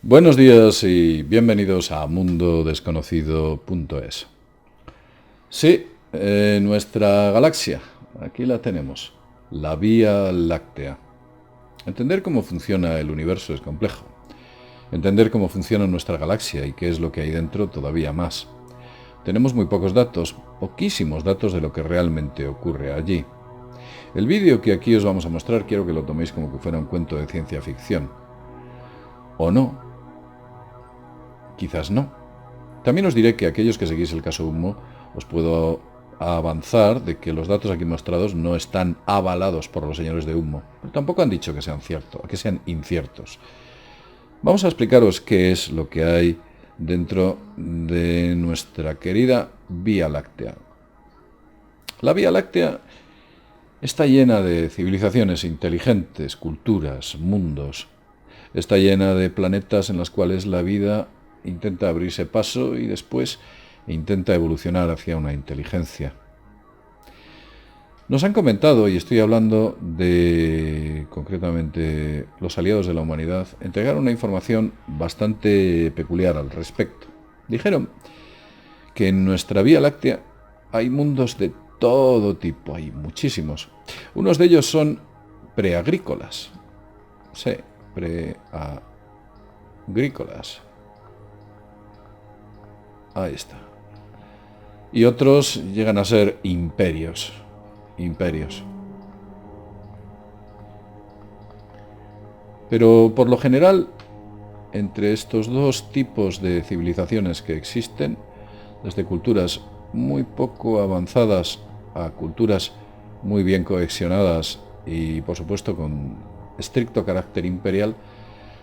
Buenos días y bienvenidos a mundodesconocido.es. Sí, nuestra galaxia, aquí la tenemos, la Vía Láctea. Entender cómo funciona el universo es complejo. Entender cómo funciona nuestra galaxia y qué es lo que hay dentro todavía más. Tenemos muy pocos datos, poquísimos datos de lo que realmente ocurre allí. El vídeo que aquí os vamos a mostrar quiero que lo toméis como que fuera un cuento de ciencia ficción. O no. Quizás no. También os diré que aquellos que seguís el caso Humo, os puedo avanzar de que los datos aquí mostrados no están avalados por los señores de Humo, pero tampoco han dicho que sean ciertos, que sean inciertos. Vamos a explicaros qué es lo que hay dentro de nuestra querida Vía Láctea. La Vía Láctea está llena de civilizaciones inteligentes, culturas, mundos. Está llena de planetas en los cuales la vida intenta abrirse paso y después intenta evolucionar hacia una inteligencia. Nos han comentado, y estoy hablando de concretamente los aliados de la humanidad, entregaron una información bastante peculiar al respecto. Dijeron que en nuestra Vía Láctea hay mundos de todo tipo, hay muchísimos. Unos de ellos son preagrícolas. Sí, preagrícolas. Ahí está. Y otros llegan a ser imperios. Pero por lo general, entre estos dos tipos de civilizaciones que existen, desde culturas muy poco avanzadas a culturas muy bien cohesionadas y por supuesto con estricto carácter imperial,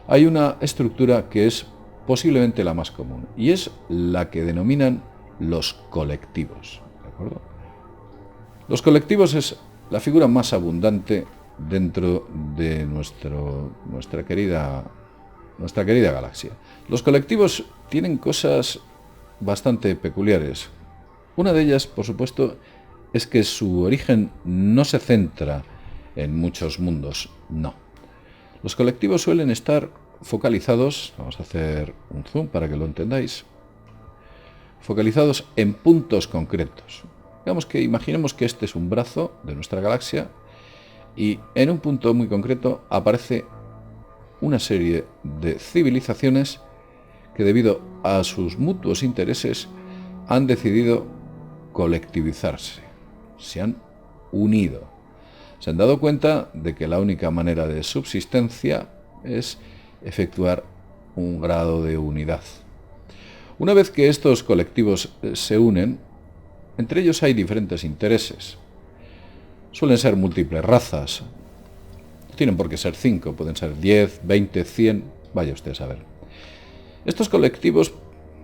hay una estructura que es posiblemente la más común, y es la que denominan los colectivos. ¿De acuerdo? Los colectivos es la figura más abundante dentro de nuestra querida galaxia. Los colectivos tienen cosas bastante peculiares. Una de ellas, por supuesto, es que su origen no se centra en muchos mundos, no. Los colectivos suelen estar focalizados, vamos a hacer un zoom para que lo entendáis, focalizados en puntos concretos. Imaginemos que este es un brazo de nuestra galaxia y en un punto muy concreto aparece una serie de civilizaciones que debido a sus mutuos intereses han decidido colectivizarse, se han unido. Se han dado cuenta de que la única manera de subsistencia es efectuar un grado de unidad. Una vez que estos colectivos se unen, entre ellos hay diferentes intereses. Suelen ser múltiples razas. No tienen por qué ser 5, pueden ser 10, 20, 100, vaya usted a saber. Estos colectivos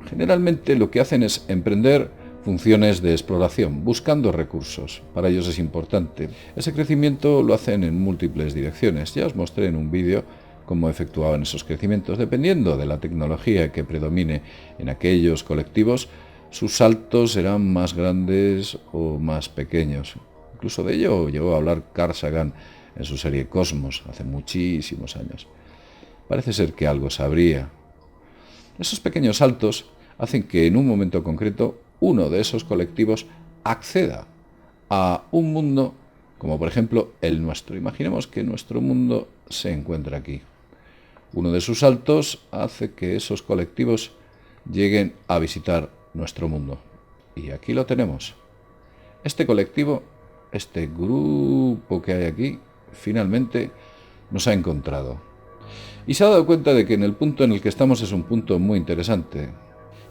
generalmente lo que hacen es emprender funciones de exploración, buscando recursos. Para ellos es importante. Ese crecimiento lo hacen en múltiples direcciones. Ya os mostré en un vídeo cómo efectuaban esos crecimientos. Dependiendo de la tecnología que predomine en aquellos colectivos, sus saltos serán más grandes o más pequeños. Incluso de ello llegó a hablar Carl Sagan en su serie Cosmos hace muchísimos años. Parece ser que algo sabría. Esos pequeños saltos hacen que en un momento concreto uno de esos colectivos acceda a un mundo como por ejemplo el nuestro. Imaginemos que nuestro mundo se encuentra aquí. Uno de sus saltos hace que esos colectivos lleguen a visitar nuestro mundo. Y aquí lo tenemos. Este colectivo, este grupo que hay aquí, finalmente nos ha encontrado. Y se ha dado cuenta de que en el punto en el que estamos es un punto muy interesante.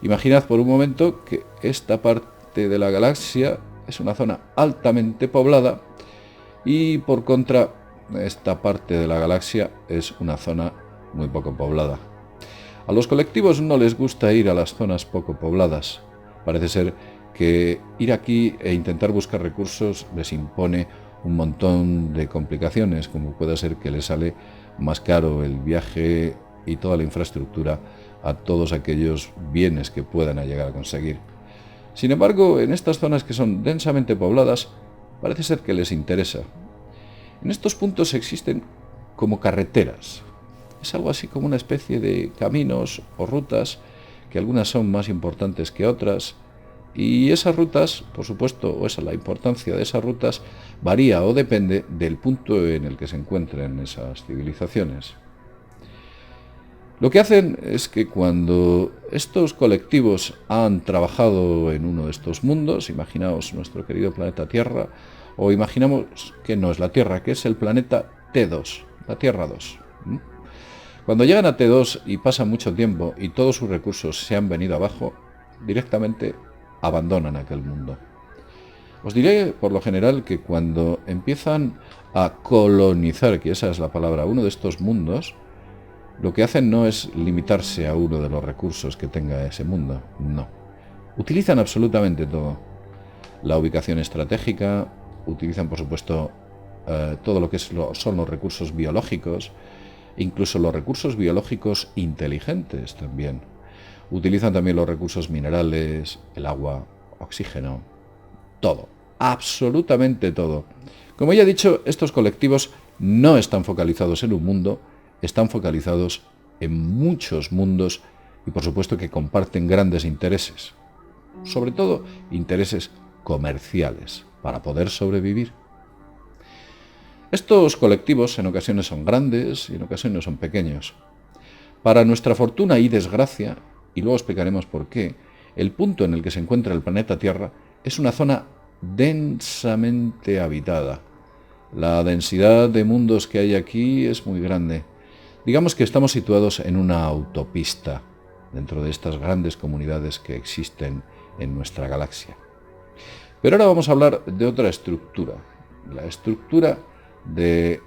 Imaginad por un momento que esta parte de la galaxia es una zona altamente poblada y por contra esta parte de la galaxia es una zona muy poco poblada. A los colectivos no les gusta ir a las zonas poco pobladas. Parece ser que ir aquí e intentar buscar recursos les impone un montón de complicaciones, como puede ser que les sale más caro el viaje y toda la infraestructura a todos aquellos bienes que puedan llegar a conseguir. Sin embargo, en estas zonas que son densamente pobladas, parece ser que les interesa. En estos puntos existen como carreteras. Es algo así como una especie de caminos o rutas, que algunas son más importantes que otras, y esas rutas, por supuesto, o esa la importancia de esas rutas, varía o depende del punto en el que se encuentren esas civilizaciones. Lo que hacen es que cuando estos colectivos han trabajado en uno de estos mundos, imaginaos nuestro querido planeta Tierra, o imaginamos que no es la Tierra, que es el planeta T2, la Tierra 2. Cuando llegan a T2 y pasa mucho tiempo y todos sus recursos se han venido abajo, directamente abandonan aquel mundo. Os diré, por lo general, que cuando empiezan a colonizar, que esa es la palabra, uno de estos mundos, lo que hacen no es limitarse a uno de los recursos que tenga ese mundo, no. Utilizan absolutamente todo. La ubicación estratégica, utilizan, por supuesto, todo lo que son los recursos biológicos, incluso los recursos biológicos inteligentes también. Utilizan también los recursos minerales, el agua, oxígeno, todo, absolutamente todo. Como ya he dicho, estos colectivos no están focalizados en un mundo, están focalizados en muchos mundos y por supuesto que comparten grandes intereses, sobre todo intereses comerciales, para poder sobrevivir. Estos colectivos en ocasiones son grandes y en ocasiones son pequeños. Para nuestra fortuna y desgracia, y luego explicaremos por qué, el punto en el que se encuentra el planeta Tierra es una zona densamente habitada. La densidad de mundos que hay aquí es muy grande. Digamos que estamos situados en una autopista dentro de estas grandes comunidades que existen en nuestra galaxia. Pero ahora vamos a hablar de otra estructura, la estructura de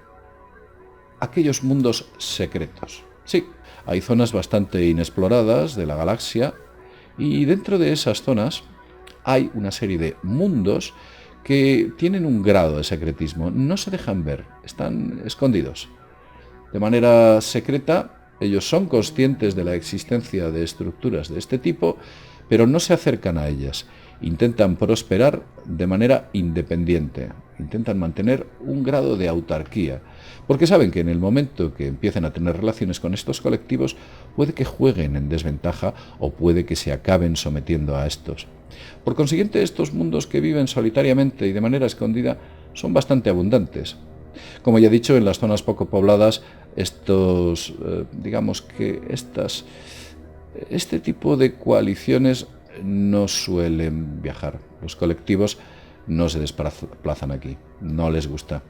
aquellos mundos secretos. Sí, hay zonas bastante inexploradas de la galaxia y dentro de esas zonas hay una serie de mundos que tienen un grado de secretismo, no se dejan ver, están escondidos. De manera secreta, ellos son conscientes de la existencia de estructuras de este tipo, pero no se acercan a ellas. Intentan prosperar de manera independiente, intentan mantener un grado de autarquía, porque saben que en el momento que empiecen a tener relaciones con estos colectivos, puede que jueguen en desventaja o puede que se acaben sometiendo a estos. Por consiguiente, estos mundos que viven solitariamente y de manera escondida son bastante abundantes. Como ya he dicho, en las zonas poco pobladas, este tipo de coaliciones no suelen viajar. Los colectivos no se desplazan aquí, no les gusta.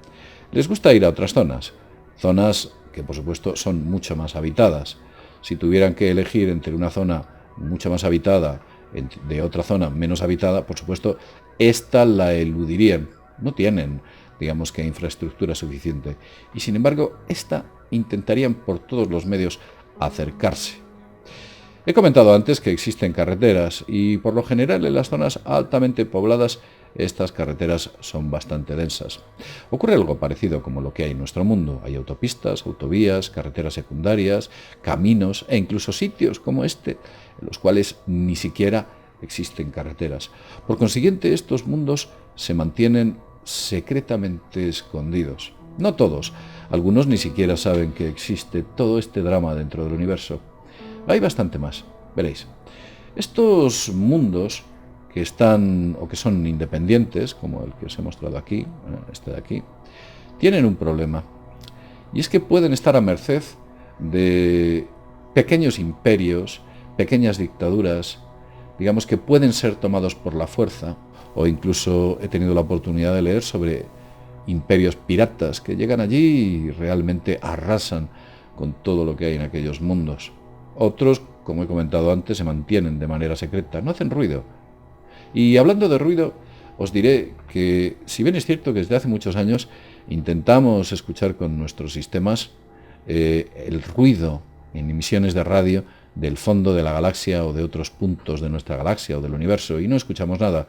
Les gusta ir a otras zonas que por supuesto son mucho más habitadas. Si tuvieran que elegir entre una zona mucho más habitada de otra zona menos habitada, por supuesto, esta la eludirían. No tienen, digamos que, infraestructura suficiente. Y sin embargo, esta intentarían por todos los medios acercarse. He comentado antes que existen carreteras y por lo general en las zonas altamente pobladas estas carreteras son bastante densas. Ocurre algo parecido como lo que hay en nuestro mundo. Hay autopistas, autovías, carreteras secundarias, caminos e incluso sitios como este en los cuales ni siquiera existen carreteras. Por consiguiente, estos mundos se mantienen secretamente escondidos. No todos, algunos ni siquiera saben que existe todo este drama dentro del universo. Hay bastante más, veréis. Estos mundos que están o que son independientes, como el que os he mostrado aquí, este de aquí, tienen un problema. Y es que pueden estar a merced de pequeños imperios, pequeñas dictaduras, digamos que pueden ser tomados por la fuerza, o incluso he tenido la oportunidad de leer sobre imperios piratas que llegan allí y realmente arrasan con todo lo que hay en aquellos mundos. Otros, como he comentado antes, se mantienen de manera secreta, no hacen ruido. Y hablando de ruido, os diré que, si bien es cierto que desde hace muchos años intentamos escuchar con nuestros sistemas el ruido en emisiones de radio del fondo de la galaxia o de otros puntos de nuestra galaxia o del universo, y no escuchamos nada,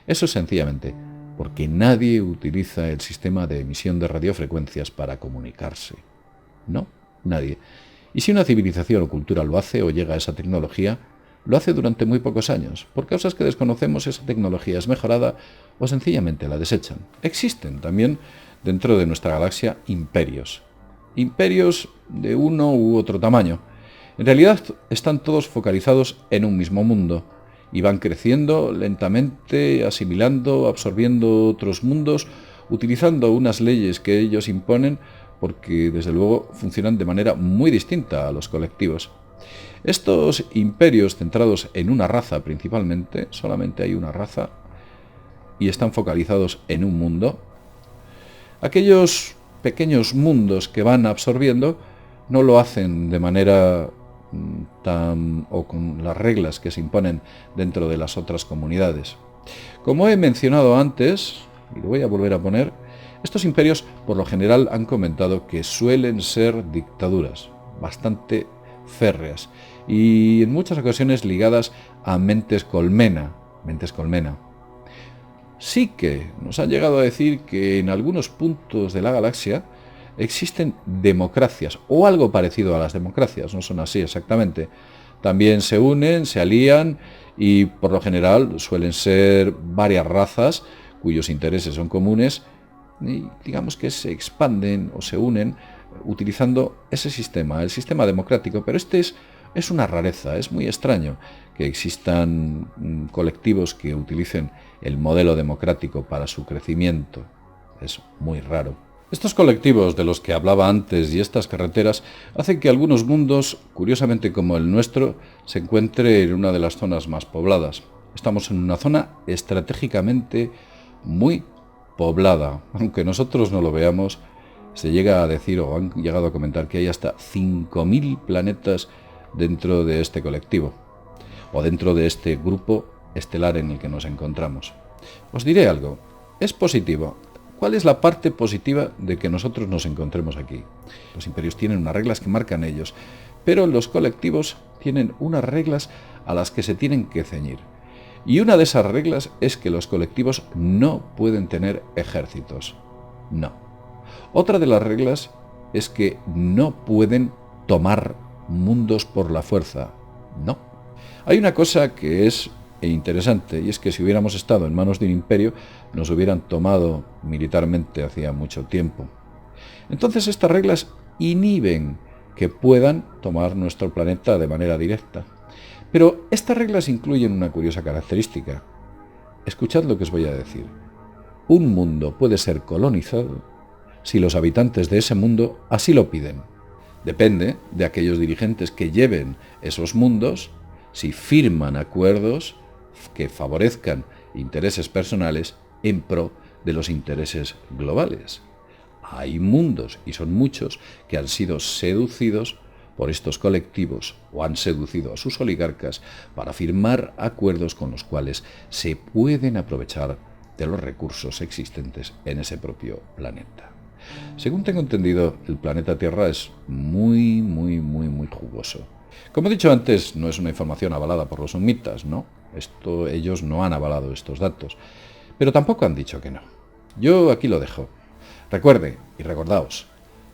eso es sencillamente porque nadie utiliza el sistema de emisión de radiofrecuencias para comunicarse. No, nadie. Y si una civilización o cultura lo hace o llega a esa tecnología, lo hace durante muy pocos años. Por causas que desconocemos, esa tecnología es mejorada o sencillamente la desechan. Existen también dentro de nuestra galaxia imperios. imperios de uno u otro tamaño. En realidad están todos focalizados en un mismo mundo y van creciendo lentamente, asimilando, absorbiendo otros mundos, utilizando unas leyes que ellos imponen porque desde luego funcionan de manera muy distinta a los colectivos. Estos imperios centrados en una raza principalmente, solamente hay una raza, y están focalizados en un mundo, aquellos pequeños mundos que van absorbiendo no lo hacen de manera o con las reglas que se imponen dentro de las otras comunidades. Como he mencionado antes, y lo voy a volver a poner, estos imperios por lo general han comentado que suelen ser dictaduras bastante férreas y en muchas ocasiones ligadas a mentes colmena. Sí que nos han llegado a decir que en algunos puntos de la galaxia existen democracias o algo parecido a las democracias, no son así exactamente. También se unen, se alían y por lo general suelen ser varias razas cuyos intereses son comunes y digamos que se expanden o se unen utilizando ese sistema, el sistema democrático, pero este es una rareza, es muy extraño que existan colectivos que utilicen el modelo democrático para su crecimiento, es muy raro. Estos colectivos de los que hablaba antes y estas carreteras hacen que algunos mundos, curiosamente como el nuestro, se encuentre en una de las zonas más pobladas. Estamos en una zona estratégicamente muy poblada, aunque nosotros no lo veamos. Se llega a decir o han llegado a comentar que hay hasta 5.000 planetas dentro de este colectivo o dentro de este grupo estelar en el que nos encontramos. Os diré algo, es positivo. ¿Cuál es la parte positiva de que nosotros nos encontremos aquí? Los imperios tienen unas reglas que marcan ellos, pero los colectivos tienen unas reglas a las que se tienen que ceñir. Y una de esas reglas es que los colectivos no pueden tener ejércitos. No. Otra de las reglas es que no pueden tomar mundos por la fuerza. No. Hay una cosa que es interesante, y es que si hubiéramos estado en manos de un imperio, nos hubieran tomado militarmente hacía mucho tiempo. Entonces estas reglas inhiben que puedan tomar nuestro planeta de manera directa. Pero estas reglas incluyen una curiosa característica. Escuchad lo que os voy a decir. Un mundo puede ser colonizado si los habitantes de ese mundo así lo piden. Depende de aquellos dirigentes que lleven esos mundos, si firman acuerdos que favorezcan intereses personales en pro de los intereses globales. Hay mundos, y son muchos, que han sido seducidos por estos colectivos o han seducido a sus oligarcas para firmar acuerdos con los cuales se pueden aprovechar de los recursos existentes en ese propio planeta. Según tengo entendido, el planeta Tierra es muy jugoso. Como he dicho antes, no es una información avalada por los sumitas, ¿no? Ellos no han avalado estos datos, pero tampoco han dicho que no. Yo aquí lo dejo. Recuerde y recordaos,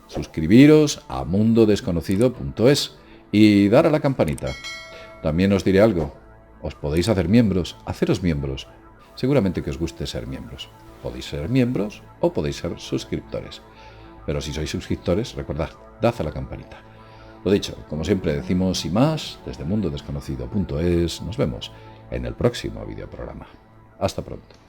suscribiros a mundodesconocido.es y dar a la campanita. También os diré algo, os podéis hacer miembros, haceros miembros. Seguramente que os guste ser miembros. Podéis ser miembros o podéis ser suscriptores. Pero si sois suscriptores, recordad, dad a la campanita. Lo dicho, como siempre decimos y más, desde mundodesconocido.es, nos vemos en el próximo videoprograma. Hasta pronto.